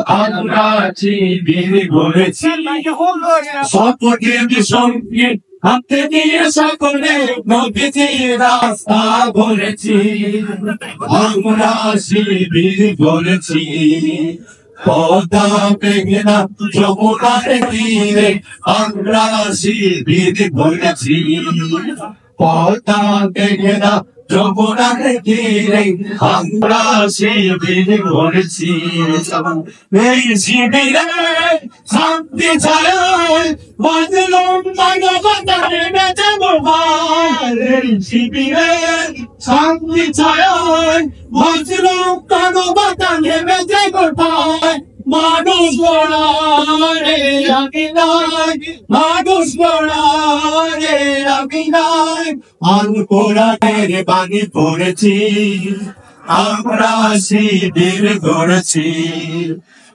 আমরা শিবির গড়েছি স্বপ্নের সঙ্গে হাতে নিয়ে সকলে নদীর রাস্তা গড়েছি। আমরা শিবির গড়েছি পদ্মা মেঘনা যমুনার তীরে। আমরা শিবির গড়েছি পদ্মা মেঘনা যমুনার তীরে। আমরা শিবির গড়েছি। এই শিবিরে শান্তি ছায় বাঁধলুম মানবতার বেঁচে গোপাল। এই শিবিরে শান্তি ছায় বাঁধলুম মানবতার বেঁচে গোপাল। মানুষ গড়ারে অভিনয়, মানুষ গড়ারে অভিনয়। আনকোরানের বাণী পড়েছি আমরা শিবির গড়েছি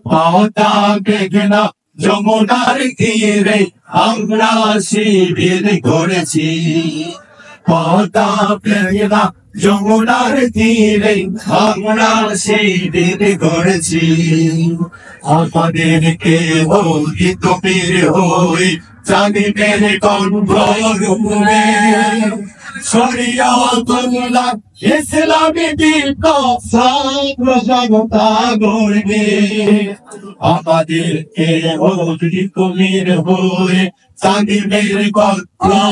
পদ্মা মেঘনা যমুনার তীরে। আমরা শিবির গড়েছি পদ্মা মেঘনা যমুনার তীরে। আমরা শিবির গড়েছি। আমাদেরকে ওই তুমির হই জানিবেন কণ্ঠে শরিয়তুল্লাহ ইসলামী বিপ্লব স্বাধীনতা গড়বে। আমাদেরকে ওই তুমির হই জানিবেন কণ্ঠে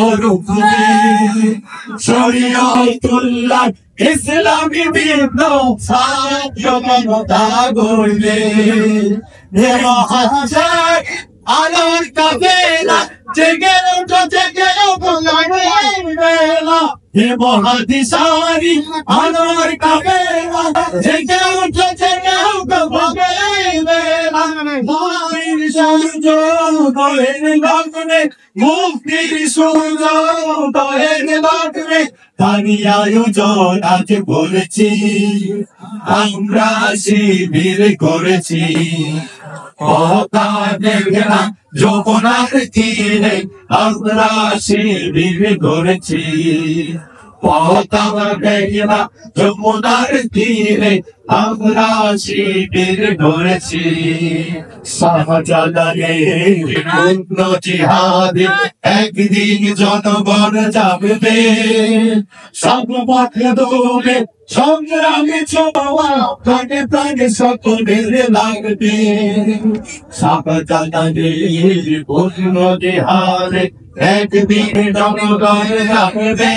শরিয়তুল্লাহ ইসলামী বিপ্লব স্বাধীনতা গড়বে। আলোর কাফেলা জেগে ওঠো জেগে ওঠো গানের বেলা। হে মহাদিশারি আলোর কাফেলা জেগে ওঠো জেগে ওঠো গানের বেলা। মুক্তির সূর্য দোলের লগ্নে, মুক্তির সূর্য দোলের লগ্নে। তারই আয়োজন আজ বলেছি আমরা শিবির করেছি পদ্মা মেঘনা যমুনার তীরে। আমরা শিবির গড়েছি পদ্মা মেঘনা যমুনার তীরে। আমরা শিবির গড়েছি শাহজালালের পূর্ণ জিহাদে একদিন জনগণ যাবে। সব পথে দৌড়ে সংগ্রামে ছোঁয়া প্রাণে প্রাণে সকলের লাগবে। শাহজালালের পূর্ণ জিহাদে একদিন জনগণ যাবে।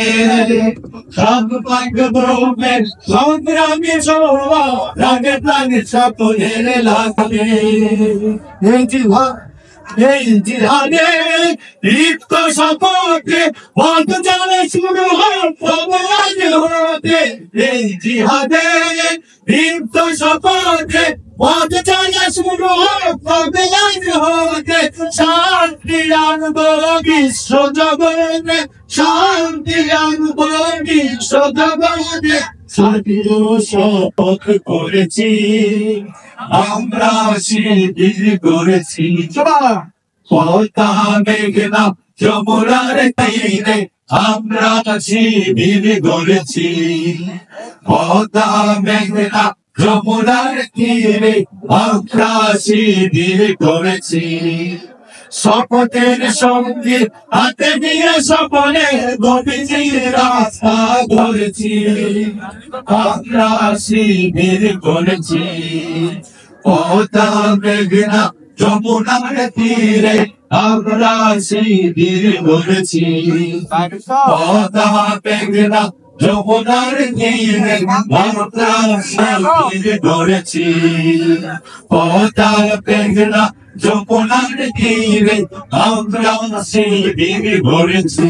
সব পথে দৌড়ে সংগ্রামে ছোঁয়া প্রাণে প্রাণে সকলের লাগবে। এই জিহাদে লিপ্ত শপথে পথ চলে শুরু হতে। এই জিহাদে লিপ্ত শপথে পথ চলে শুরু হতে। শান্তি আনবো বিশ্ব জগতে, শান্তি আনবো বিশ্ব জগতে। শান্তির শপথ করেছি আমরা শিবির গড়েছি পদ্মা মেঘনা যমুনার তীরে। আমরা শিবির গড়েছি পদ্মা মেঘনা যমুনার তীরে। আমরা শিবির গড়েছি শপথের সঙ্গে হাতে নিয়ে সকলে নদীর রাস্তা গড়েছি। আমরা শিবির গড়েছি পদ্মা মেঘনা যমুনার তীরে। আমরা শিবির গড়েছি পদ্মা মেঘনা যমুনার তীরে। আমরা শিবির গড়েছি পদ্মা মেঘনা যমুনার তীরে। আমরা শিবির গড়েছি।